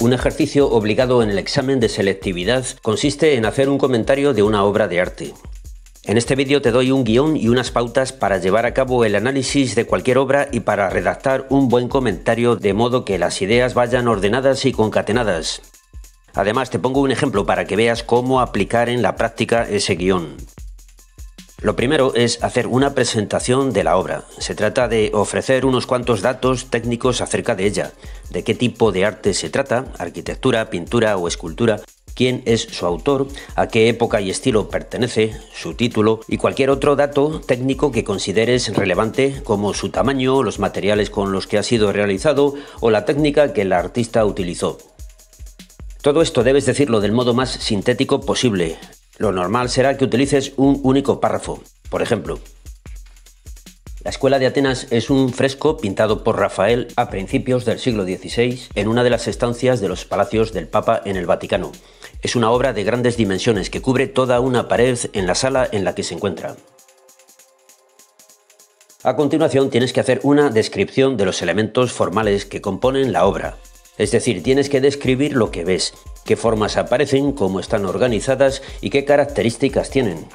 Un ejercicio obligado en el examen de selectividad consiste en hacer un comentario de una obra de arte. En este vídeo te doy un guión y unas pautas para llevar a cabo el análisis de cualquier obra y para redactar un buen comentario de modo que las ideas vayan ordenadas y concatenadas. Además te pongo un ejemplo para que veas cómo aplicar en la práctica ese guión. Lo primero es hacer una presentación de la obra. Se trata de ofrecer unos cuantos datos técnicos acerca de ella, de qué tipo de arte se trata, arquitectura, pintura o escultura, quién es su autor, a qué época y estilo pertenece, su título y cualquier otro dato técnico que consideres relevante como su tamaño, los materiales con los que ha sido realizado o la técnica que el artista utilizó. Todo esto debes decirlo del modo más sintético posible. Lo normal será que utilices un único párrafo. Por ejemplo, la Escuela de Atenas es un fresco pintado por Rafael a principios del siglo XVI en una de las estancias de los palacios del Papa en el Vaticano. Es una obra de grandes dimensiones que cubre toda una pared en la sala en la que se encuentra. A continuación tienes que hacer una descripción de los elementos formales que componen la obra. Es decir, tienes que describir lo que ves, qué formas aparecen, cómo están organizadas y qué características tienen.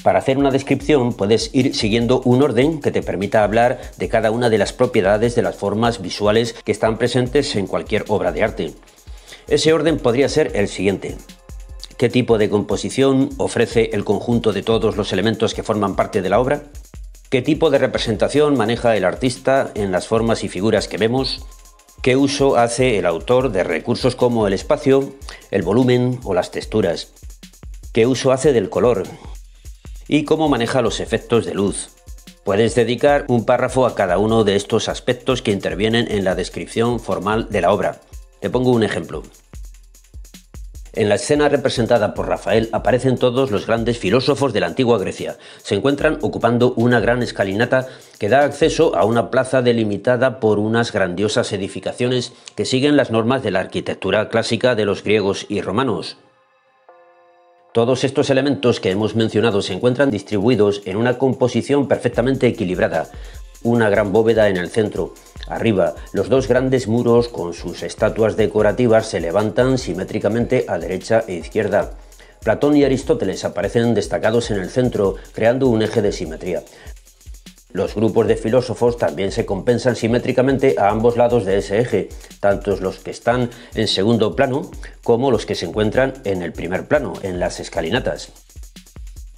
Para hacer una descripción puedes ir siguiendo un orden que te permita hablar de cada una de las propiedades de las formas visuales que están presentes en cualquier obra de arte. Ese orden podría ser el siguiente. ¿Qué tipo de composición ofrece el conjunto de todos los elementos que forman parte de la obra? ¿Qué tipo de representación maneja el artista en las formas y figuras que vemos? ¿Qué uso hace el autor de recursos como el espacio, el volumen o las texturas? ¿Qué uso hace del color? ¿Y cómo maneja los efectos de luz? Puedes dedicar un párrafo a cada uno de estos aspectos que intervienen en la descripción formal de la obra. Te pongo un ejemplo. En la escena representada por Rafael aparecen todos los grandes filósofos de la antigua Grecia. Se encuentran ocupando una gran escalinata que da acceso a una plaza delimitada por unas grandiosas edificaciones que siguen las normas de la arquitectura clásica de los griegos y romanos. Todos estos elementos que hemos mencionado se encuentran distribuidos en una composición perfectamente equilibrada. Una gran bóveda en el centro. Arriba, los dos grandes muros con sus estatuas decorativas se levantan simétricamente a derecha e izquierda. Platón y Aristóteles aparecen destacados en el centro, creando un eje de simetría. Los grupos de filósofos también se compensan simétricamente a ambos lados de ese eje, tanto los que están en segundo plano como los que se encuentran en el primer plano, en las escalinatas.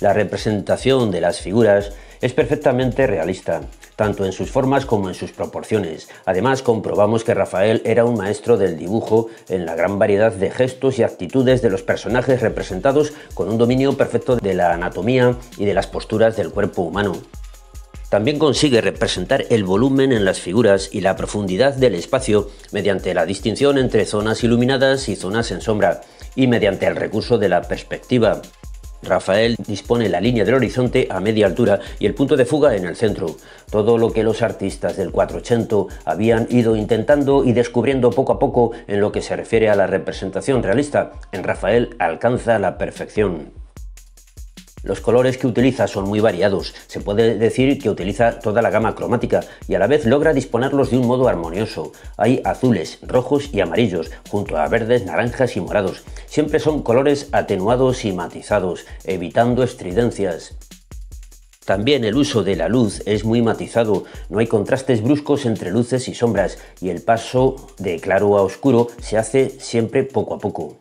La representación de las figuras es perfectamente realista, tanto en sus formas como en sus proporciones. Además, comprobamos que Rafael era un maestro del dibujo en la gran variedad de gestos y actitudes de los personajes representados, con un dominio perfecto de la anatomía y de las posturas del cuerpo humano. También consigue representar el volumen en las figuras y la profundidad del espacio mediante la distinción entre zonas iluminadas y zonas en sombra, y mediante el recurso de la perspectiva. Rafael dispone la línea del horizonte a media altura y el punto de fuga en el centro. Todo lo que los artistas del 480 habían ido intentando y descubriendo poco a poco en lo que se refiere a la representación realista, en Rafael alcanza la perfección. Los colores que utiliza son muy variados, se puede decir que utiliza toda la gama cromática y a la vez logra disponerlos de un modo armonioso. Hay azules, rojos y amarillos, junto a verdes, naranjas y morados. Siempre son colores atenuados y matizados, evitando estridencias. También el uso de la luz es muy matizado, no hay contrastes bruscos entre luces y sombras y el paso de claro a oscuro se hace siempre poco a poco.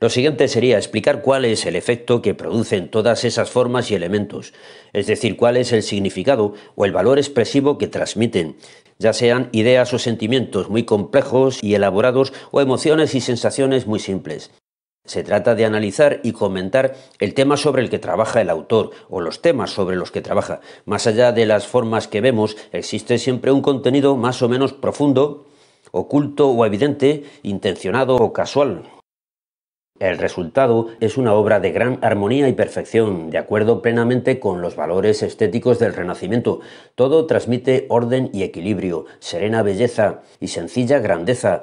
Lo siguiente sería explicar cuál es el efecto que producen todas esas formas y elementos, es decir, cuál es el significado o el valor expresivo que transmiten, ya sean ideas o sentimientos muy complejos y elaborados o emociones y sensaciones muy simples. Se trata de analizar y comentar el tema sobre el que trabaja el autor o los temas sobre los que trabaja. Más allá de las formas que vemos, existe siempre un contenido más o menos profundo, oculto o evidente, intencionado o casual. El resultado es una obra de gran armonía y perfección, de acuerdo plenamente con los valores estéticos del Renacimiento. Todo transmite orden y equilibrio, serena belleza y sencilla grandeza.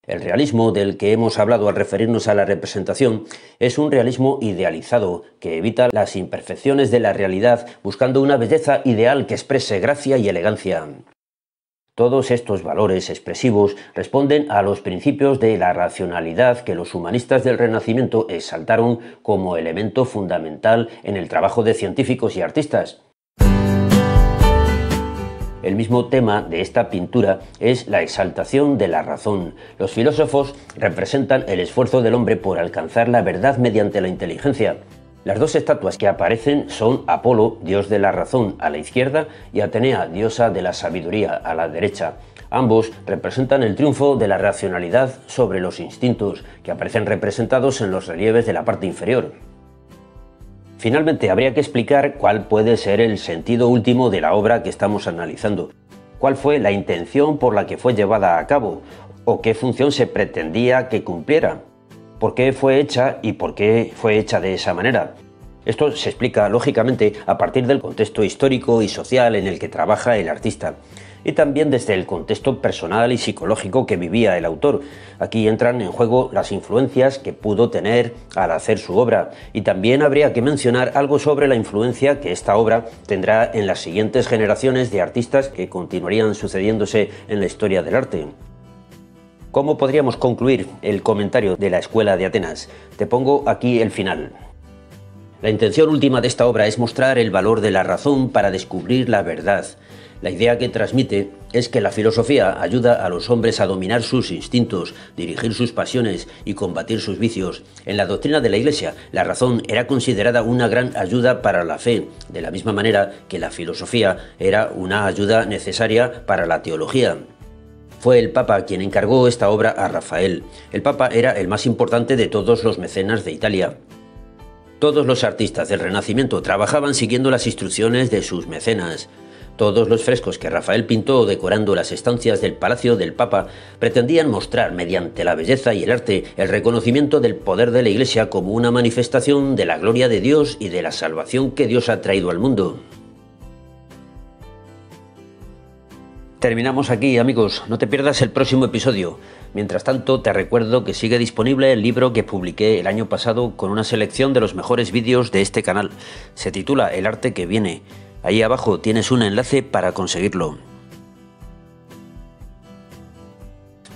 El realismo del que hemos hablado al referirnos a la representación es un realismo idealizado que evita las imperfecciones de la realidad buscando una belleza ideal que exprese gracia y elegancia. Todos estos valores expresivos responden a los principios de la racionalidad que los humanistas del Renacimiento exaltaron como elemento fundamental en el trabajo de científicos y artistas. El mismo tema de esta pintura es la exaltación de la razón. Los filósofos representan el esfuerzo del hombre por alcanzar la verdad mediante la inteligencia. Las dos estatuas que aparecen son Apolo, dios de la razón, a la izquierda, y Atenea, diosa de la sabiduría, a la derecha. Ambos representan el triunfo de la racionalidad sobre los instintos, que aparecen representados en los relieves de la parte inferior. Finalmente, habría que explicar cuál puede ser el sentido último de la obra que estamos analizando. ¿Cuál fue la intención por la que fue llevada a cabo? ¿O qué función se pretendía que cumpliera? ¿Por qué fue hecha y por qué fue hecha de esa manera? Esto se explica, lógicamente, a partir del contexto histórico y social en el que trabaja el artista, y también desde el contexto personal y psicológico que vivía el autor. Aquí entran en juego las influencias que pudo tener al hacer su obra, y también habría que mencionar algo sobre la influencia que esta obra tendrá en las siguientes generaciones de artistas que continuarían sucediéndose en la historia del arte. ¿Cómo podríamos concluir el comentario de la Escuela de Atenas? Te pongo aquí el final. La intención última de esta obra es mostrar el valor de la razón para descubrir la verdad. La idea que transmite es que la filosofía ayuda a los hombres a dominar sus instintos, dirigir sus pasiones y combatir sus vicios. En la doctrina de la Iglesia, la razón era considerada una gran ayuda para la fe, de la misma manera que la filosofía era una ayuda necesaria para la teología. Fue el Papa quien encargó esta obra a Rafael. El Papa era el más importante de todos los mecenas de Italia. Todos los artistas del Renacimiento trabajaban siguiendo las instrucciones de sus mecenas. Todos los frescos que Rafael pintó decorando las estancias del Palacio del Papa pretendían mostrar, mediante la belleza y el arte, el reconocimiento del poder de la Iglesia como una manifestación de la gloria de Dios y de la salvación que Dios ha traído al mundo. Terminamos aquí, amigos. No te pierdas el próximo episodio. Mientras tanto, te recuerdo que sigue disponible el libro que publiqué el año pasado con una selección de los mejores vídeos de este canal. Se titula El arte que viene. Ahí abajo tienes un enlace para conseguirlo.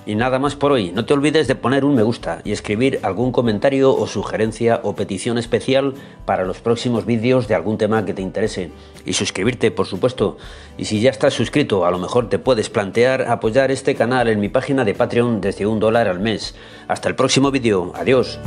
Y nada más por hoy. No te olvides de poner un me gusta y escribir algún comentario o sugerencia o petición especial para los próximos vídeos de algún tema que te interese. Y suscribirte, por supuesto. Y si ya estás suscrito, a lo mejor te puedes plantear apoyar este canal en mi página de Patreon desde $1 al mes. Hasta el próximo vídeo. Adiós.